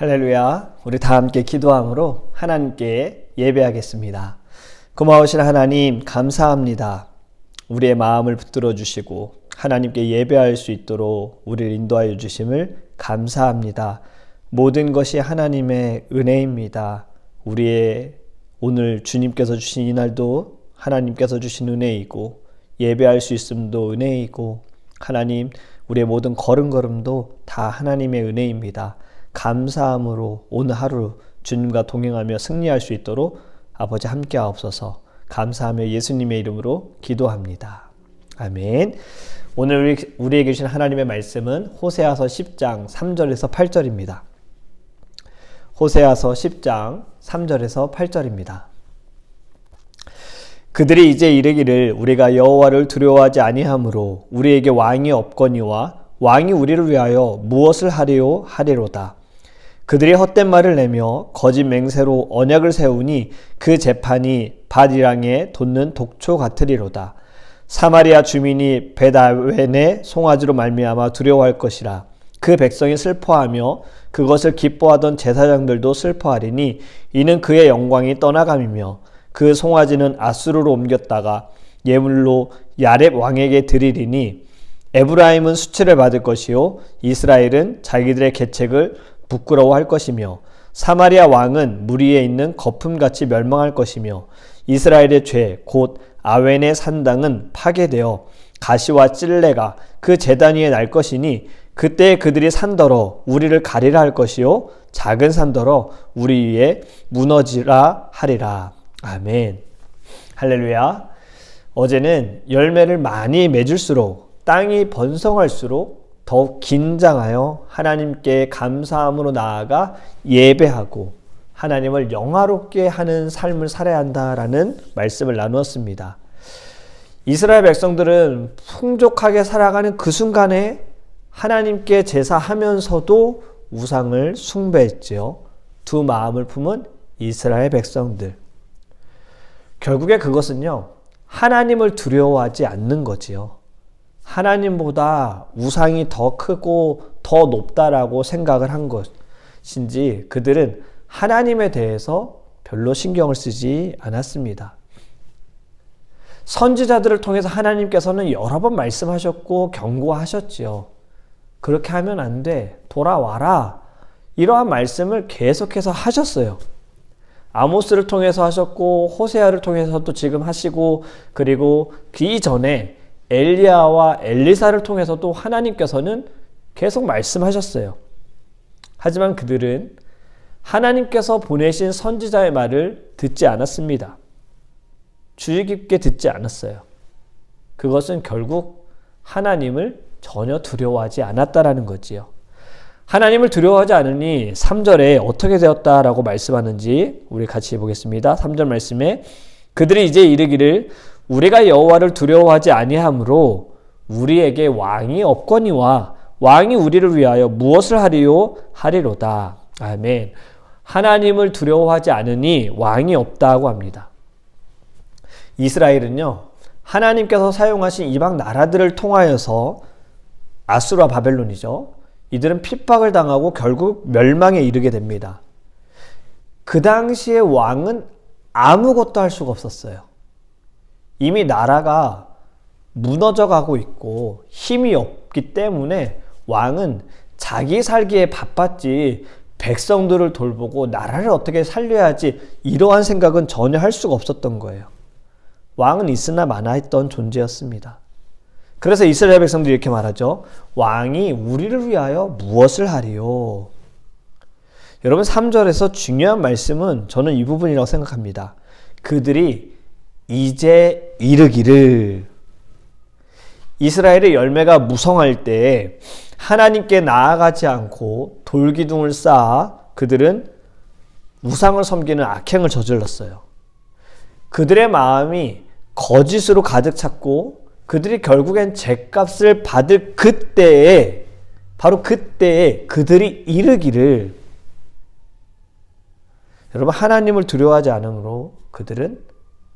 할렐루야. 우리 다 함께 기도함으로 하나님께 예배하겠습니다. 고마우신 하나님 감사합니다. 우리의 마음을 붙들어 주시고 하나님께 예배할 수 있도록 우리를 인도하여 주심을 감사합니다. 모든 것이 하나님의 은혜입니다. 우리의 오늘 주님께서 주신 이 날도 하나님께서 주신 은혜이고 예배할 수 있음도 은혜이고 하나님 우리의 모든 걸음걸음도 다 하나님의 은혜입니다. 감사함으로 오늘 하루 주님과 동행하며 승리할 수 있도록 아버지 함께 하옵소서. 감사하며 예수님의 이름으로 기도합니다. 아멘. 오늘 우리에게 주신 하나님의 말씀은 호세아서 10장 3절에서 8절입니다. 호세아서 10장 3절에서 8절입니다. 그들이 이제 이르기를 우리가 여호와를 두려워하지 아니하므로 우리에게 왕이 없거니와 왕이 우리를 위하여 무엇을 하리요 하리로다. 그들이 헛된 말을 내며 거짓 맹세로 언약을 세우니 그 재판이 밧이랑에 돋는 독초 같으리로다. 사마리아 주민이 벳아웬의 송아지로 말미암아 두려워할 것이라. 그 백성이 슬퍼하며 그것을 기뻐하던 제사장들도 슬퍼하리니 이는 그의 영광이 떠나감이며 그 송아지는 아수르로 옮겼다가 예물로 야렙 왕에게 드리리니 에브라임은 수치를 받을 것이요 이스라엘은 자기들의 계책을 부끄러워할 것이며 사마리아 왕은 물 위에 있는 거품같이 멸망할 것이며 이스라엘의 죄 곧 아웬의 산당은 파괴되어 가시와 찔레가 그 제단 위에 날 것이니 그때 그들이 산더러 우리를 가리라 할 것이요 작은 산더러 우리 위에 무너지라 하리라. 아멘. 할렐루야. 어제는 열매를 많이 맺을수록 땅이 번성할수록 더욱 긴장하여 하나님께 감사함으로 나아가 예배하고 하나님을 영화롭게 하는 삶을 살아야 한다라는 말씀을 나누었습니다. 이스라엘 백성들은 풍족하게 살아가는 그 순간에 하나님께 제사하면서도 우상을 숭배했지요. 두 마음을 품은 이스라엘 백성들. 결국에 그것은요, 하나님을 두려워하지 않는 거지요. 하나님보다 우상이 더 크고 더 높다라고 생각을 한 것인지 그들은 하나님에 대해서 별로 신경을 쓰지 않았습니다. 선지자들을 통해서 하나님께서는 여러 번 말씀하셨고 경고하셨지요. 그렇게 하면 안 돼. 돌아와라. 이러한 말씀을 계속해서 하셨어요. 아모스를 통해서 하셨고 호세아를 통해서도 지금 하시고 그리고 그 이전에 엘리야와 엘리사를 통해서도 하나님께서는 계속 말씀하셨어요. 하지만 그들은 하나님께서 보내신 선지자의 말을 듣지 않았습니다. 주의 깊게 듣지 않았어요. 그것은 결국 하나님을 전혀 두려워하지 않았다라는 거지요. 하나님을 두려워하지 않으니 3절에 어떻게 되었다라고 말씀하는지 우리 같이 보겠습니다. 3절 말씀에 그들이 이제 이르기를 우리가 여호와를 두려워하지 아니하므로 우리에게 왕이 없거니와 왕이 우리를 위하여 무엇을 하리요 하리로다. 아멘. 하나님을 두려워하지 않으니 왕이 없다고 합니다. 이스라엘은요, 하나님께서 사용하신 이방 나라들을 통하여서 아수르와 바벨론이죠. 이들은 핍박을 당하고 결국 멸망에 이르게 됩니다. 그 당시에 왕은 아무것도 할 수가 없었어요. 이미 나라가 무너져 가고 있고 힘이 없기 때문에 왕은 자기 살기에 바빴지 백성들을 돌보고 나라를 어떻게 살려야지 이러한 생각은 전혀 할 수가 없었던 거예요. 왕은 있으나 마나했던 존재였습니다. 그래서 이스라엘 백성들이 이렇게 말하죠. 왕이 우리를 위하여 무엇을 하리요? 여러분 3절에서 중요한 말씀은 저는 이 부분이라고 생각합니다. 그들이 이제 이르기를. 이스라엘의 열매가 무성할 때 하나님께 나아가지 않고 돌기둥을 쌓아 그들은 우상을 섬기는 악행을 저질렀어요. 그들의 마음이 거짓으로 가득 찼고 그들이 결국엔 죗값을 받을 그때에 바로 그때에 그들이 이르기를. 여러분 하나님을 두려워하지 않으므로 그들은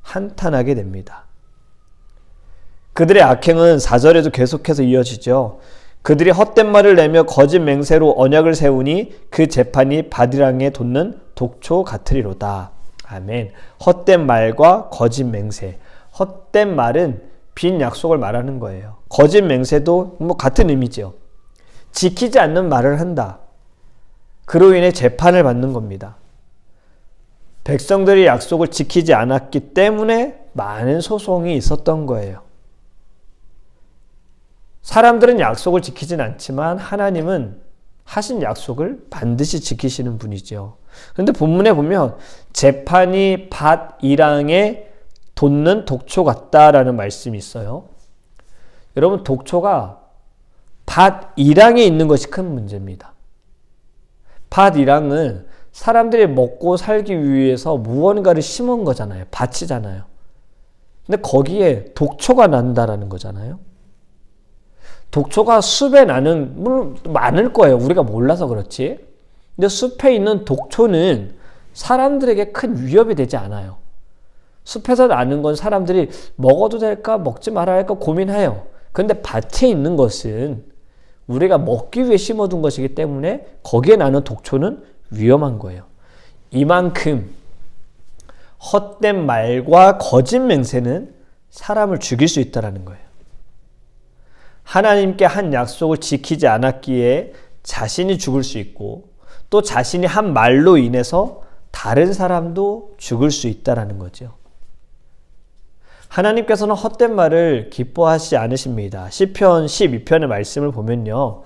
한탄하게 됩니다. 그들의 악행은 4절에도 계속해서 이어지죠. 그들이 헛된 말을 내며 거짓 맹세로 언약을 세우니 그 재판이 바디랑에 돋는 독초 같으리로다. 아멘. 헛된 말과 거짓 맹세. 헛된 말은 빈 약속을 말하는 거예요. 거짓 맹세도 같은 의미죠. 지키지 않는 말을 한다. 그로 인해 재판을 받는 겁니다. 백성들이 약속을 지키지 않았기 때문에 많은 소송이 있었던 거예요. 사람들은 약속을 지키진 않지만 하나님은 하신 약속을 반드시 지키시는 분이죠. 그런데 본문에 보면 재판이 밭이랑에 돋는 독초 같다라는 말씀이 있어요. 여러분, 독초가 밭이랑에 있는 것이 큰 문제입니다. 밭이랑은 사람들이 먹고 살기 위해서 무언가를 심은 거잖아요. 밭이잖아요. 근데 거기에 독초가 난다라는 거잖아요. 독초가 숲에 나는, 물론 많을 거예요. 우리가 몰라서 그렇지. 근데 숲에 있는 독초는 사람들에게 큰 위협이 되지 않아요. 숲에서 나는 건 사람들이 먹어도 될까 먹지 말아야 할까 고민해요. 그런데 밭에 있는 것은 우리가 먹기 위해 심어둔 것이기 때문에 거기에 나는 독초는 위험한 거예요. 이만큼 헛된 말과 거짓 맹세는 사람을 죽일 수 있다는 거예요. 하나님께 한 약속을 지키지 않았기에 자신이 죽을 수 있고 또 자신이 한 말로 인해서 다른 사람도 죽을 수 있다는 거죠. 하나님께서는 헛된 말을 기뻐하시지 않으십니다. 시편 12편의 말씀을 보면요.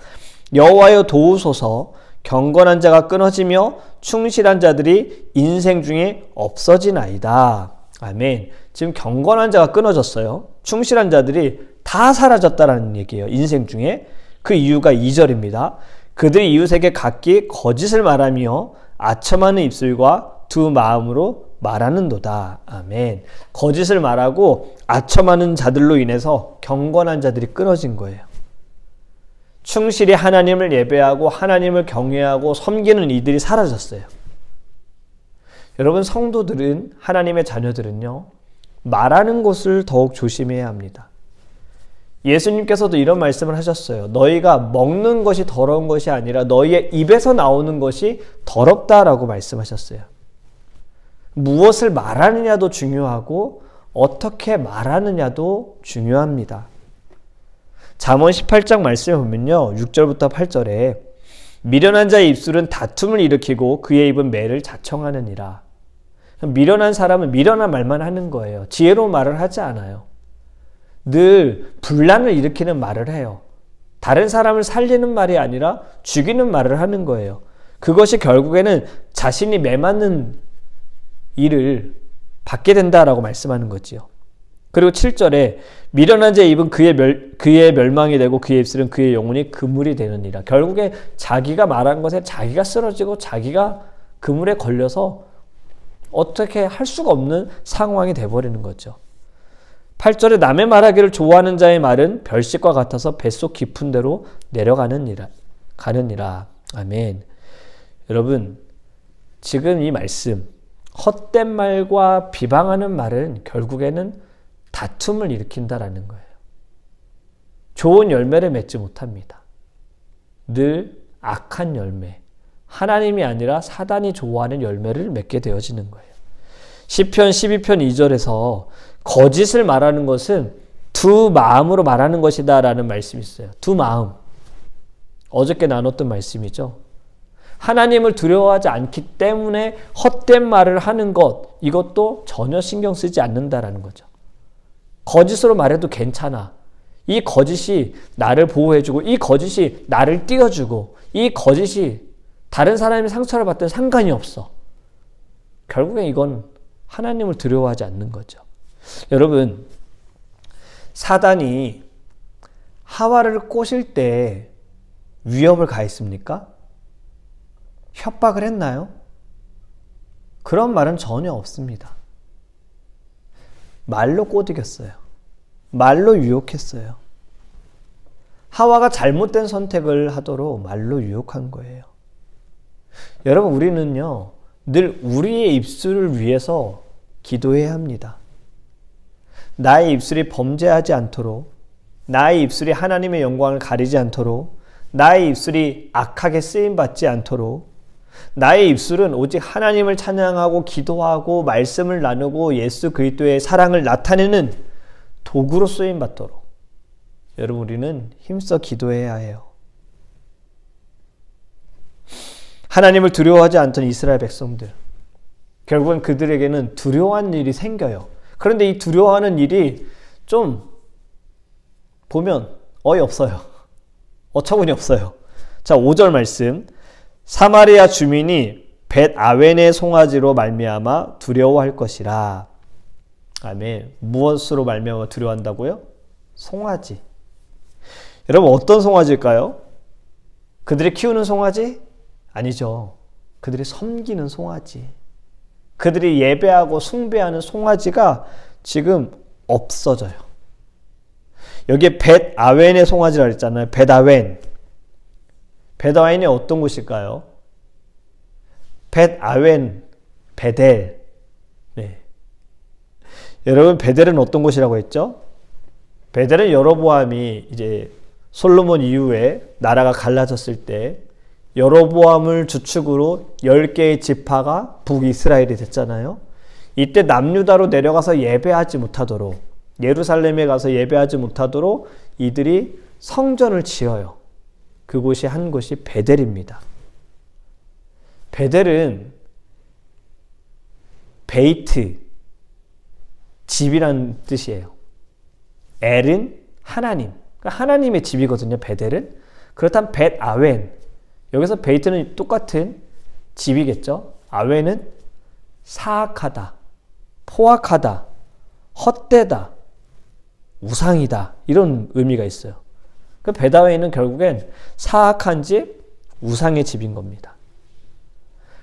여호와여 도우소서, 경건한 자가 끊어지며 충실한 자들이 인생 중에 없어지나이다. 아멘. 지금 경건한 자가 끊어졌어요. 충실한 자들이 다 사라졌다라는 얘기예요. 인생 중에. 그 이유가 2절입니다. 그들이 이웃에게 각기 거짓을 말하며 아첨하는 입술과 두 마음으로 말하는도다. 아멘. 거짓을 말하고 아첨하는 자들로 인해서 경건한 자들이 끊어진 거예요. 충실히 하나님을 예배하고 하나님을 경외하고 섬기는 이들이 사라졌어요. 여러분, 성도들은, 하나님의 자녀들은요, 말하는 것을 더욱 조심해야 합니다. 예수님께서도 이런 말씀을 하셨어요. 너희가 먹는 것이 더러운 것이 아니라 너희의 입에서 나오는 것이 더럽다라고 말씀하셨어요. 무엇을 말하느냐도 중요하고 어떻게 말하느냐도 중요합니다. 잠언 18장 말씀에 보면요. 6절부터 8절에 미련한 자의 입술은 다툼을 일으키고 그의 입은 매를 자청하느니라. 미련한 사람은 미련한 말만 하는 거예요. 지혜로운 말을 하지 않아요. 늘 분란을 일으키는 말을 해요. 다른 사람을 살리는 말이 아니라 죽이는 말을 하는 거예요. 그것이 결국에는 자신이 매맞는 일을 받게 된다라고 말씀하는 거지요. 그리고 7절에 미련한 자의 입은 그의 멸망이 되고 그의 입술은 그의 영혼이 그물이 되느니라. 결국에 자기가 말한 것에 자기가 쓰러지고 자기가 그물에 걸려서 어떻게 할 수가 없는 상황이 돼버리는 거죠. 8절에 남의 말하기를 좋아하는 자의 말은 별식과 같아서 뱃속 깊은 데로 내려가느니라. 아멘. 여러분, 지금 이 말씀, 헛된 말과 비방하는 말은 결국에는 다툼을 일으킨다라는 거예요. 좋은 열매를 맺지 못합니다. 늘 악한 열매, 하나님이 아니라 사단이 좋아하는 열매를 맺게 되어지는 거예요. 시편 12편 2절에서 거짓을 말하는 것은 두 마음으로 말하는 것이다 라는 말씀이 있어요. 두 마음. 어저께 나눴던 말씀이죠. 하나님을 두려워하지 않기 때문에 헛된 말을 하는 것, 이것도 전혀 신경 쓰지 않는다라는 거죠. 거짓으로 말해도 괜찮아. 이 거짓이 나를 보호해주고 이 거짓이 나를 띄워주고 이 거짓이 다른 사람이 상처를 받든 상관이 없어. 결국엔 이건 하나님을 두려워하지 않는 거죠. 여러분, 사단이 하와를 꼬실 때 위협을 가했습니까? 협박을 했나요? 그런 말은 전혀 없습니다. 말로 꼬드겼어요. 말로 유혹했어요. 하와가 잘못된 선택을 하도록 말로 유혹한 거예요. 여러분, 우리는요, 늘 우리의 입술을 위해서 기도해야 합니다. 나의 입술이 범죄하지 않도록 나의 입술이 하나님의 영광을 가리지 않도록, 나의 입술이 악하게 쓰임받지 않도록, 나의 입술은 오직 하나님을 찬양하고 기도하고 말씀을 나누고 예수 그리스도의 사랑을 나타내는 도구로 쓰임받도록 여러분 우리는 힘써 기도해야 해요. 하나님을 두려워하지 않던 이스라엘 백성들, 결국은 그들에게는 두려워하는 일이 생겨요. 그런데 이 두려워하는 일이 좀 보면 어이없어요. 어처구니 없어요. 자, 5절 말씀. 사마리아 주민이 벳아웬의 송아지로 말미암아 두려워할 것이라. 아멘. 무엇으로 말미암아 두려워한다고요? 송아지. 여러분 어떤 송아지일까요? 그들이 키우는 송아지? 아니죠. 그들이 섬기는 송아지. 그들이 예배하고 숭배하는 송아지가 지금 없어져요. 여기에 벳아웬의 송아지라고 했잖아요. 벳아웬. 벳아웬이 어떤 곳일까요? 벳아웬, 베델. 네. 여러분 베델은 어떤 곳이라고 했죠? 베델은 여로보암이 이제 솔로몬 이후에 나라가 갈라졌을 때 여로보암을 주축으로 10개의 지파가 북이스라엘이 됐잖아요. 이때 남유다로 내려가서 예배하지 못하도록, 예루살렘에 가서 예배하지 못하도록 이들이 성전을 지어요. 그곳이 한 곳이 베델입니다. 베델은 베이트, 집이란 뜻이에요. 엘은 하나님, 그러니까 하나님의 집이거든요. 베델은. 그렇다면 벳아웬, 여기서 베이트는 똑같은 집이겠죠. 아웬은 사악하다, 포악하다, 헛되다, 우상이다, 이런 의미가 있어요. 그 벳아웬은 결국엔 사악한 집, 우상의 집인 겁니다.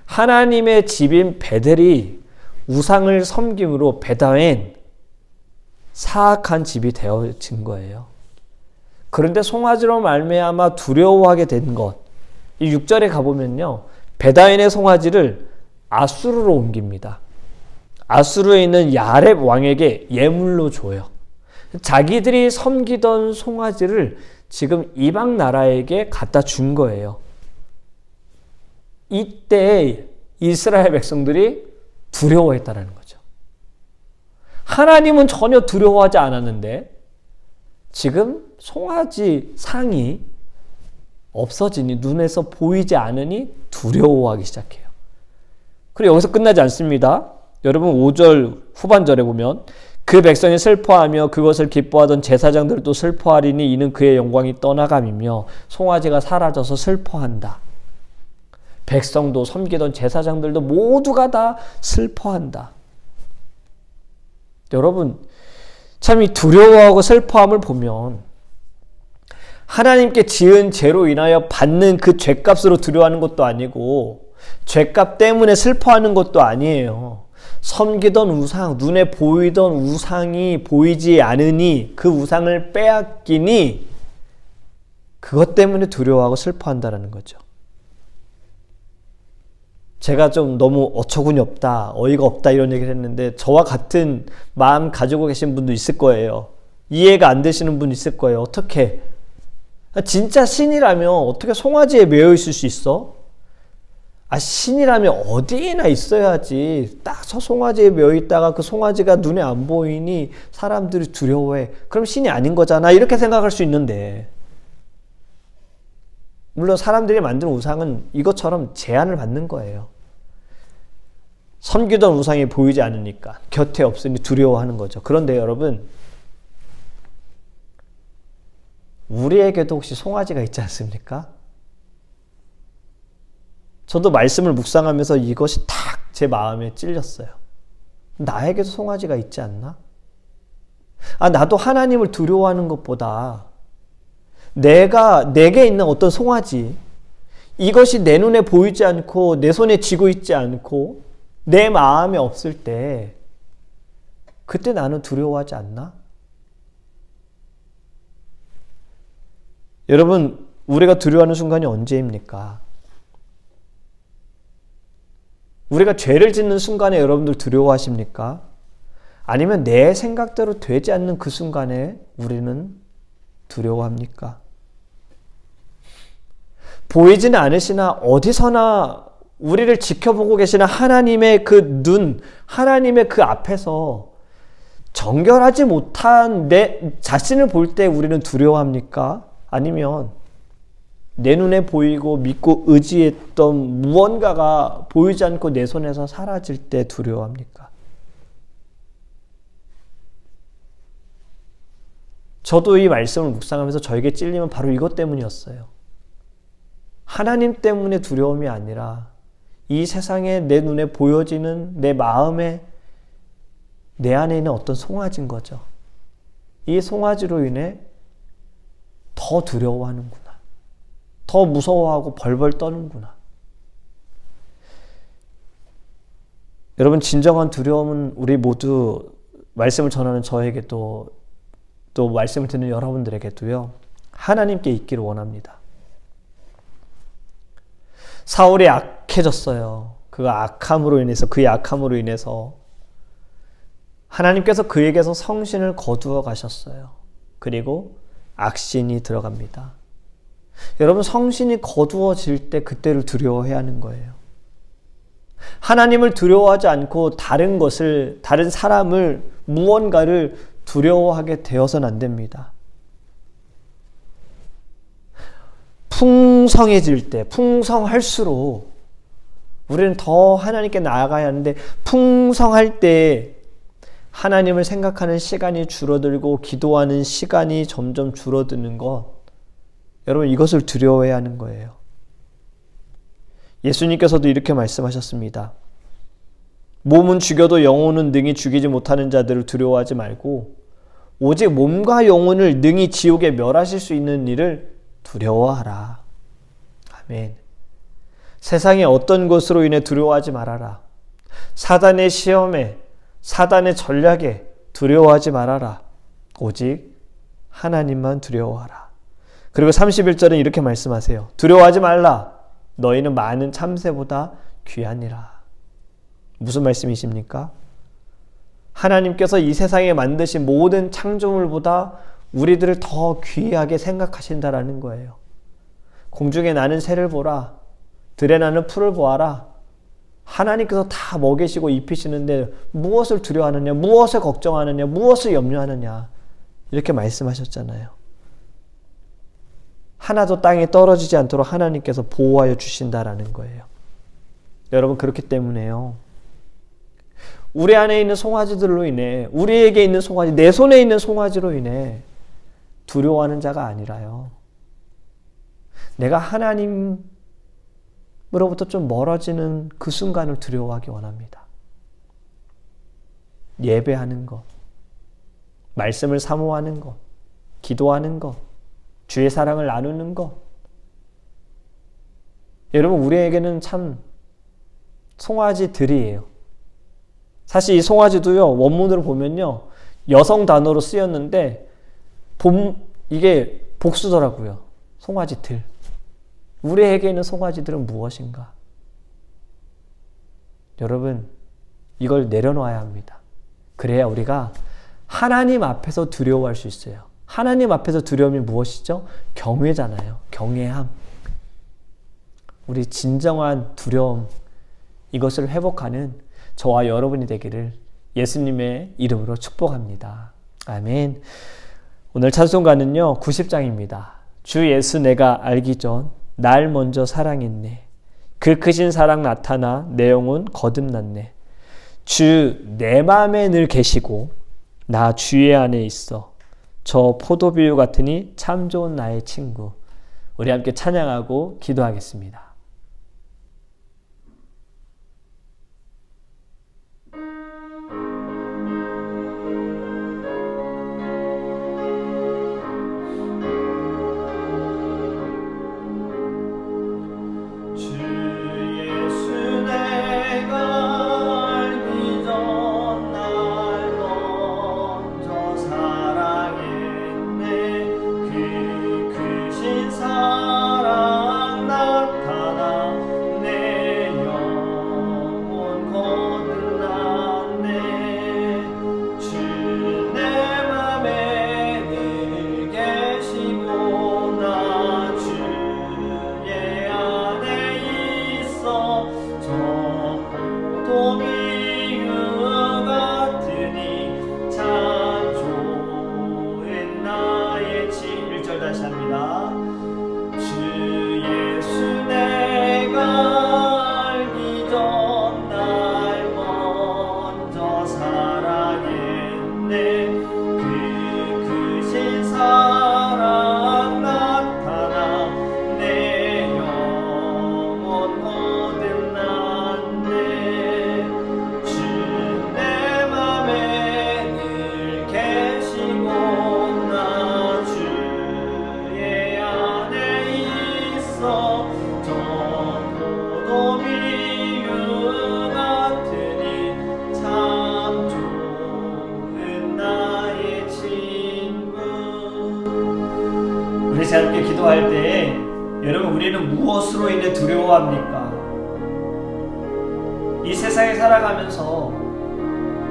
하나님의 집인 베델이 우상을 섬김으로 벳아웬, 사악한 집이 되어진 거예요. 그런데 송아지로 말미암아 두려워하게 된 것, 이 6절에 가보면요, 벳아웬의 송아지를 아수르로 옮깁니다. 아수르에 있는 야렙 왕에게 예물로 줘요. 자기들이 섬기던 송아지를 지금 이방 나라에게 갖다 준 거예요. 이때 이스라엘 백성들이 두려워했다는 거죠. 하나님은 전혀 두려워하지 않았는데 지금 송아지 상이 없어지니, 눈에서 보이지 않으니 두려워하기 시작해요. 그리고 여기서 끝나지 않습니다. 여러분 5절 후반절에 보면 그 백성이 슬퍼하며 그것을 기뻐하던 제사장들도 슬퍼하리니 이는 그의 영광이 떠나감이며 송아지가 사라져서 슬퍼한다. 백성도 섬기던 제사장들도 모두가 다 슬퍼한다. 여러분 참 이 두려워하고 슬퍼함을 보면 하나님께 지은 죄로 인하여 받는 그 죄값으로 두려워하는 것도 아니고 죄값 때문에 슬퍼하는 것도 아니에요. 섬기던 우상, 눈에 보이던 우상이 보이지 않으니 그 우상을 빼앗기니 그것 때문에 두려워하고 슬퍼한다는 거죠. 제가 좀 너무 어처구니 없다, 어이가 없다 이런 얘기를 했는데 저와 같은 마음 가지고 계신 분도 있을 거예요. 이해가 안 되시는 분 있을 거예요. 어떻게? 진짜 신이라면 어떻게 송아지에 매여 있을 수 있어? 신이라면 어디에나 있어야지. 딱 저 송아지에 매여 있다가 그 송아지가 눈에 안 보이니 사람들이 두려워해. 그럼 신이 아닌 거잖아. 이렇게 생각할 수 있는데, 물론 사람들이 만든 우상은 이것처럼 제한을 받는 거예요. 섬기던 우상이 보이지 않으니까, 곁에 없으니 두려워하는 거죠. 그런데 여러분, 우리에게도 혹시 송아지가 있지 않습니까? 저도 말씀을 묵상하면서 이것이 탁 제 마음에 찔렸어요. 나에게도 송아지가 있지 않나? 나도 하나님을 두려워하는 것보다 내게 있는 어떤 송아지, 이것이 내 눈에 보이지 않고 내 손에 쥐고 있지 않고 내 마음에 없을 때 그때 나는 두려워하지 않나? 여러분, 우리가 두려워하는 순간이 언제입니까? 우리가 죄를 짓는 순간에 여러분들 두려워하십니까? 아니면 내 생각대로 되지 않는 그 순간에 우리는 두려워합니까? 보이지는 않으시나 어디서나 우리를 지켜보고 계시는 하나님의 그 눈, 하나님의 그 앞에서 정결하지 못한 내 자신을 볼 때 우리는 두려워합니까? 아니면 내 눈에 보이고 믿고 의지했던 무언가가 보이지 않고 내 손에서 사라질 때 두려워합니까? 저도 이 말씀을 묵상하면서 저에게 찔리면 바로 이것 때문이었어요. 하나님 때문에 두려움이 아니라 이 세상에 내 눈에 보여지는 내 마음에 내 안에 있는 어떤 송아지인 거죠. 이 송아지로 인해 더 두려워하는구나. 더 무서워하고 벌벌 떠는구나. 여러분, 진정한 두려움은 우리 모두 말씀을 전하는 저에게도 또 말씀을 듣는 여러분들에게도요, 하나님께 있기를 원합니다. 사울이 악해졌어요. 그의 악함으로 인해서 하나님께서 그에게서 성신을 거두어 가셨어요. 그리고 악신이 들어갑니다. 여러분, 성신이 거두어질 때 그때를 두려워해야 하는 거예요. 하나님을 두려워하지 않고 다른 것을, 다른 사람을, 무언가를 두려워하게 되어서는 안 됩니다. 풍성해질 때, 풍성할수록 우리는 더 하나님께 나아가야 하는데, 풍성할 때 하나님을 생각하는 시간이 줄어들고 기도하는 시간이 점점 줄어드는 것, 여러분, 이것을 두려워해야 하는 거예요. 예수님께서도 이렇게 말씀하셨습니다. 몸은 죽여도 영혼은 능히 죽이지 못하는 자들을 두려워하지 말고 오직 몸과 영혼을 능히 지옥에 멸하실 수 있는 일을 두려워하라. 아멘. 세상의 어떤 것으로 인해 두려워하지 말아라. 사단의 시험에, 사단의 전략에 두려워하지 말아라. 오직 하나님만 두려워하라. 그리고 31절은 이렇게 말씀하세요. 두려워하지 말라. 너희는 많은 참새보다 귀하니라. 무슨 말씀이십니까? 하나님께서 이 세상에 만드신 모든 창조물보다 우리들을 더 귀하게 생각하신다라는 거예요. 공중에 나는 새를 보라. 들에 나는 풀을 보아라. 하나님께서 다 먹이시고 입히시는데 무엇을 두려워하느냐, 무엇을 걱정하느냐, 무엇을 염려하느냐, 이렇게 말씀하셨잖아요. 하나도 땅에 떨어지지 않도록 하나님께서 보호하여 주신다라는 거예요. 여러분, 그렇기 때문에요, 우리 안에 있는 송아지들로 인해, 우리에게 있는 송아지, 내 손에 있는 송아지로 인해 두려워하는 자가 아니라요, 내가 하나님으로부터 좀 멀어지는 그 순간을 두려워하기 원합니다. 예배하는 것, 말씀을 사모하는 것, 기도하는 것, 주의 사랑을 나누는 것. 여러분, 우리에게는 참 송아지들이에요. 사실 이 송아지도요, 원문으로 보면요, 여성 단어로 쓰였는데 이게 복수더라고요. 송아지들. 우리에게 있는 송아지들은 무엇인가? 여러분, 이걸 내려놔야 합니다. 그래야 우리가 하나님 앞에서 두려워할 수 있어요. 하나님 앞에서 두려움이 무엇이죠? 경외잖아요. 경외함. 우리 진정한 두려움, 이것을 회복하는 저와 여러분이 되기를 예수님의 이름으로 축복합니다. 아멘. 오늘 찬송가는요, 90장입니다. 주 예수 내가 알기 전 날 먼저 사랑했네. 그 크신 사랑 나타나 내 영혼 거듭났네. 주 내 마음에 늘 계시고 나 주의 안에 있어. 저 포도비유 같으니 참 좋은 나의 친구. 우리 함께 찬양하고 기도하겠습니다. 사랑 나타 미움 같으니 참 좋은 나의 친구. 우리 함께 기도할 때 여러분, 우리는 무엇으로 인해 두려워합니까? 이 세상에 살아가면서,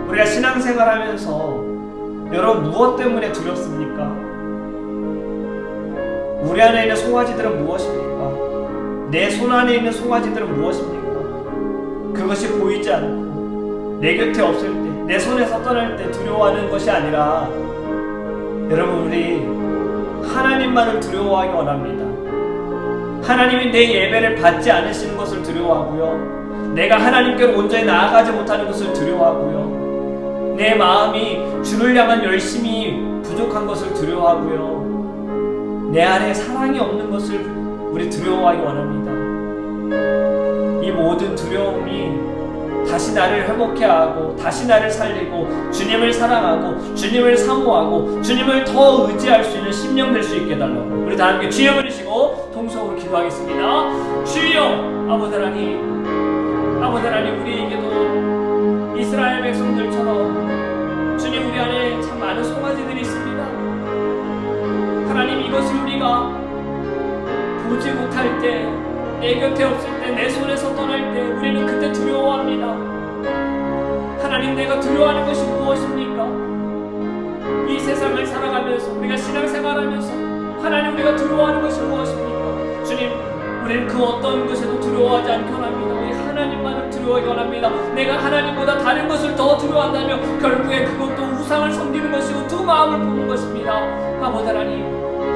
우리가 신앙생활하면서 여러분 무엇 때문에 두렵습니까? 우리 안에 있는 송아지들은 무엇입니까? 내 손 안에 있는 송아지들은 무엇입니까? 그것이 보이지 않고 내 곁에 없을 때, 내 손에서 떠날 때 두려워하는 것이 아니라, 여러분, 우리 하나님만을 두려워하기 원합니다. 하나님이 내 예배를 받지 않으시는 것을 두려워하고요, 내가 하나님께로 온전히 나아가지 못하는 것을 두려워하고요, 내 마음이 주를 향한 열심이 부족한 것을 두려워하고요, 내 안에 사랑이 없는 것을 우리 두려워하기 원합니다. 이 모든 두려움이 다시 나를 회복해 하고, 다시 나를 살리고, 주님을 사랑하고, 주님을 사모하고, 주님을 더 의지할 수 있는 심령 될 수 있게 해달라고, 우리 다 함께 주여 부르시고 통성으로 기도하겠습니다. 주여, 아버지 하나님, 아버지 하나님, 우리에게도 이스라엘 백성들처럼 주님, 우리 안에 참 많은 송아지들이 있습니다. 하나님, 이것을 우리가 보지 못할 때, 내 곁에 없을 때, 내 손에서 떠날 때 우리는 그때 두려워합니다. 하나님, 내가 두려워하는 것이 무엇입니까? 이 세상을 살아가면서, 우리가 신앙생활하면서 하나님, 우리가 두려워하는 것이 무엇입니까? 주님, 우리는 그 어떤 것에도 두려워하지 않기 원합니다. 우리 하나님만을 두려워하기 원합니다. 내가 하나님보다 다른 것을 더 두려워한다면 결국에 그것도 우상을 섬기는 것이고 두 마음을 보는 것입니다. 아버지 하나님,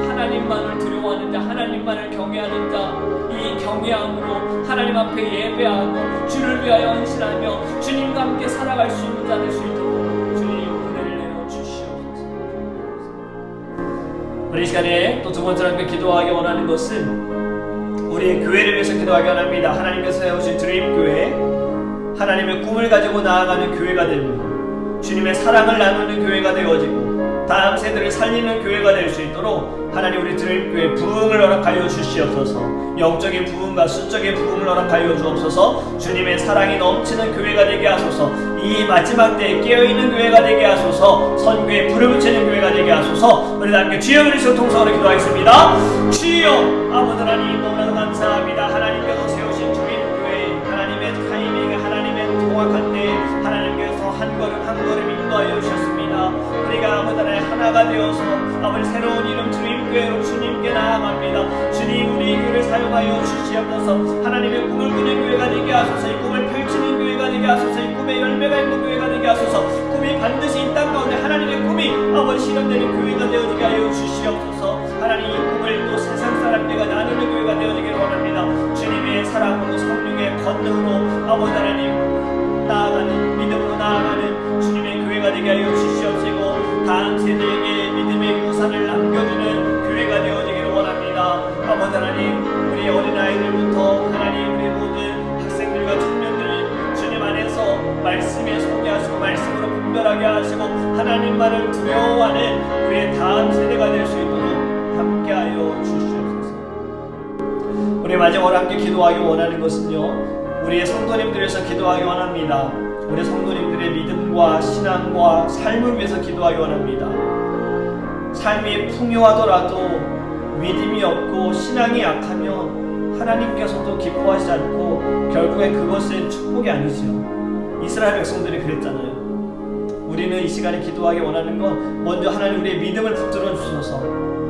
하나님만을 두려워하는 자, 하나님만을 경외하는 자, 이 경외함으로 하나님 앞에 예배하고 주를 위하여 헌신하며 주님과 함께 살아갈 수 있는 자 될 수 있도록 주님 은혜를 내려 주시옵소서. 우리 이 시간에 또 두 번째로 함께 기도하기 원하는 것은 우리의 교회를 위해서 기도하기 원합니다. 하나님께서 세우신 드림교회, 하나님의 꿈을 가지고 나아가는 교회가 되고 주님의 사랑을 나누는 교회가 되어지고 다음 세대를 살리는 교회가 될 수 있도록 하나님, 우리 드림교회 부흥을 허락하여 주시옵소서. 영적인 부흥과 수적인 부흥을 허락하여 주옵소서. 주님의 사랑이 넘치는 교회가 되게 하소서. 이 마지막 때에 깨어있는 교회가 되게 하소서. 선교에 불을 붙이는 교회가 되게 하소서. 우리 함께 주여 그리스도 통성으로 기도하겠습니다. 주여, 아버지 하나님, 너무나도 감사합니다. 하나님께서 세우신 드림교회, 하나님의 타이밍, 하나님의 정확한 때에 하나님께서 한 걸음 한 걸음 인도하여 주셨습니다. 우리가 아버지 하나님 하나가 되어서 아버지 새로운 이름 드림교회로 주님께 나아갑니다. 주님, 우리 교회를 사용하여 주시옵소서. 하나님의 꿈을 꾸는 교회가 되게 하소서. 이 꿈을 펼치는 교회가 되게 하소서. 이 꿈에 열매가 있는 교회가 되게 하소서. 꿈이 반드시 이 땅 가운데 하나님의 꿈이 아버지 실현되는 교회가 되어지게 하여 주시옵소서. 하나님, 이 꿈을 또 세상 사람들과 나누는 교회가 되어지기를 원합니다. 주님의 사랑으로, 성령의 권능으로 아버지 하나님 나아가는, 믿음으로 나아가는 주님의 교회가 되게 하여 주시옵시고 다음 세대에게 믿음의 유산을 남겨주는 교회가 되어지기를 원합니다. 아버지 하나님, 우리 어린아이들부터 하나님, 우리 모든 학생들과 청년들을 주님 안에서 말씀에 소개하시고 말씀으로 분별하게 하시고 하나님만을 두려워하는 우리의 다음 세대가 될 수 있도록 함께하여 주시옵소서. 우리 마지막으로 함께 기도하기 원하는 것은요, 우리의 성도님들에서 기도하기 원합니다. 우리 성도님들의 믿음과 신앙과 삶을 위해서 기도하기 원합니다. 삶이 풍요하더라도 믿음이 없고 신앙이 약하면 하나님께서도 기뻐하시지 않고 결국엔 그것은 축복이 아니죠. 이스라엘 백성들이 그랬잖아요. 우리는 이 시간에 기도하기 원하는 건 먼저 하나님, 우리의 믿음을 붙들어 주셔서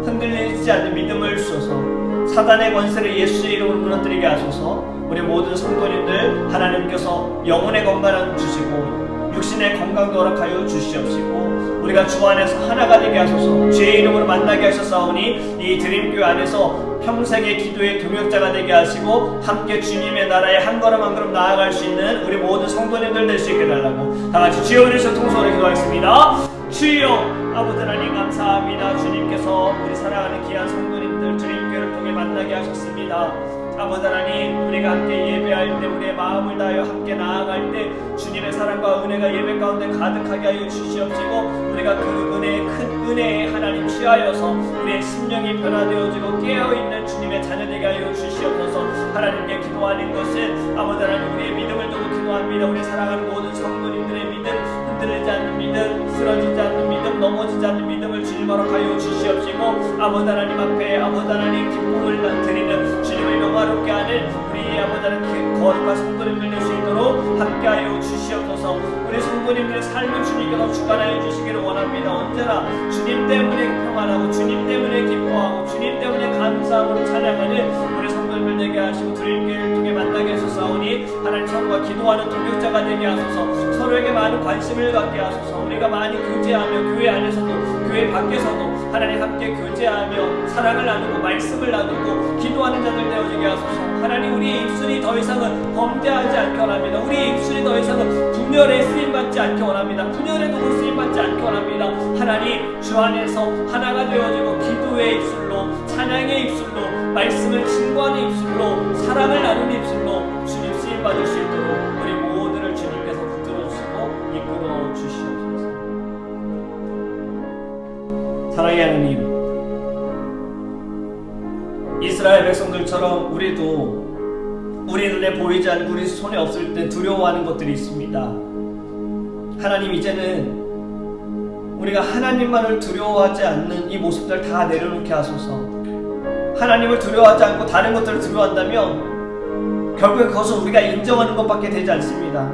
흔들리지 않는 믿음을 주셔서 사단의 권세를 예수의 이름으로 무너뜨리게 하소서. 우리 모든 성도님들 하나님께서 영혼의 건강을 주시고 육신의 건강도 허락하여 주시옵시고 우리가 주 안에서 하나가 되게 하소서. 주의 이름으로 만나게 하셨사오니 이 드림교회 안에서 평생의 기도의 동역자가 되게 하시고 함께 주님의 나라에 한 걸음 한 걸음 나아갈 수 있는 우리 모든 성도님들 될 수 있게 달라고 다같이 주여 그리스도 통성으로 기도하겠습니다. 주여, 아버지 하나님 감사합니다. 주님께서 우리 사랑하는 귀한 성도님들 드림교회를 통해 만나게 하셨습니다. 아버지 하나님, 우리가 함께 예배할 때, 우리의 마음을 다하여 함께 나아갈 때 주님의 사랑과 은혜가 예배 가운데 가득하게 하여 주시옵시고 우리가 그 은혜의 큰 은혜에 하나님 취하여서 우리의 심령이 변화되어지고 깨어있는 주님의 자녀되게 하여 주시옵소서. 하나님께 기도하는 것은 아버지 원합니다. 우리 사랑하는 모든 성도님들의 믿음, 흔들리지 않는 믿음, 쓰러지지 않는 믿음, 넘어지지 않는 믿음을 주님 허락하여 주시옵시고, 아버지 하나님 앞에 아버지 하나님 기쁨을 드리는 주님을 영화롭게 하는 우리 아버지 하나님 거룩한 성도님들 될 수 있도록 함께하여 주시옵소서. 우리 성도님들의 삶을 주님께서 주관하여 주시기를 원합니다. 언제나 주님 때문에 평안하고 주님 때문에 기뻐하고 주님 때문에 감사함으로 찬양하는 우리 성도님들 되게 하시고 주님께를 통해 만나게 하소서오니 하나님 서로가 기도하는 동역자가 되게 하소서. 서로에게 많은 관심을 갖게 하소서. 우리가 많이 교제하며 교회 안에서도 교회 밖에서도 하나님 함께 교제하며 사랑을 나누고 말씀을 나누고 기도하는 자들 되어지게 하소서. 하나님 우리의 입술이 더 이상은 범죄하지 않게 원합니다. 우리의 입술이 더 이상은 분열에 쓰임받지 않게 원합니다. 분열의 도구 쓰임받지 않게 원합니다. 하나님 주 안에서 하나가 되어지고 기도의 입술로 찬양의 입술로 말씀을 증거하는 입술로 사랑을 나누는 입술로 주님 쓰임받을 수 있도록 우리 모두를 주님께서 붙들어 주시고 이끌어 주시옵소서. 사랑의 하나님, 이스라엘 백성들처럼 우리도 우리 눈에 보이지 않고 우리 손에 없을 때 두려워하는 것들이 있습니다. 하나님, 이제는 우리가 하나님만을 두려워하지 않는 이 모습들 다 내려놓게 하소서. 하나님을 두려워하지 않고 다른 것들을 두려워한다면 결국 그것은 우리가 인정하는 것밖에 되지 않습니다.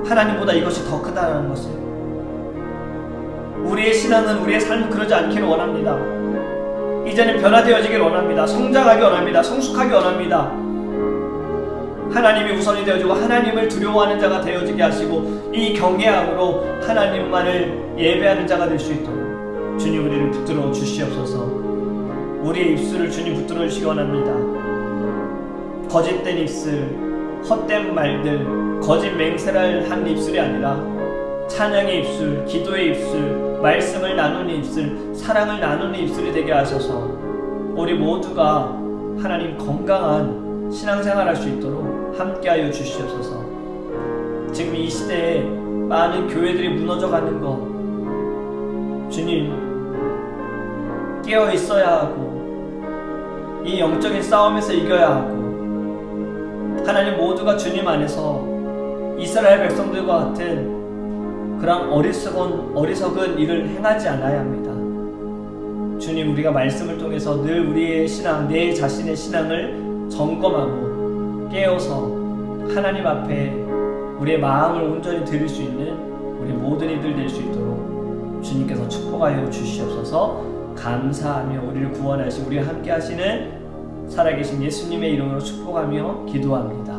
하나님보다 이것이 더 크다는 것을, 우리의 신앙은 우리의 삶은 그러지 않기를 원합니다. 이제는 변화되어지길 원합니다. 성장하기 원합니다. 성숙하기 원합니다. 하나님이 우선이 되어지고 하나님을 두려워하는 자가 되어지게 하시고 이 경외함으로 하나님만을 예배하는 자가 될 수 있도록 주님 우리를 붙들어 주시옵소서. 우리의 입술을 주님 붙들어 주시기 원합니다. 거짓된 입술, 헛된 말들, 거짓 맹세를 한 입술이 아니라 찬양의 입술, 기도의 입술, 말씀을 나누는 입술, 사랑을 나누는 입술이 되게 하셔서 우리 모두가 하나님 건강한 신앙생활 할 수 있도록 함께하여 주시옵소서. 지금 이 시대에 많은 교회들이 무너져가는 것, 주님 깨어 있어야 하고 이 영적인 싸움에서 이겨야 하고 하나님 모두가 주님 안에서 이스라엘 백성들과 같은 그런 어리석은 일을 행하지 않아야 합니다. 주님, 우리가 말씀을 통해서 늘 우리의 신앙, 내 자신의 신앙을 점검하고 깨어서 하나님 앞에 우리의 마음을 온전히 드릴 수 있는 우리 모든 이들 될 수 있도록 주님께서 축복하여 주시옵소서. 감사하며 우리를 구원하시고 우리와 함께 하시는 살아계신 예수님의 이름으로 축복하며 기도합니다.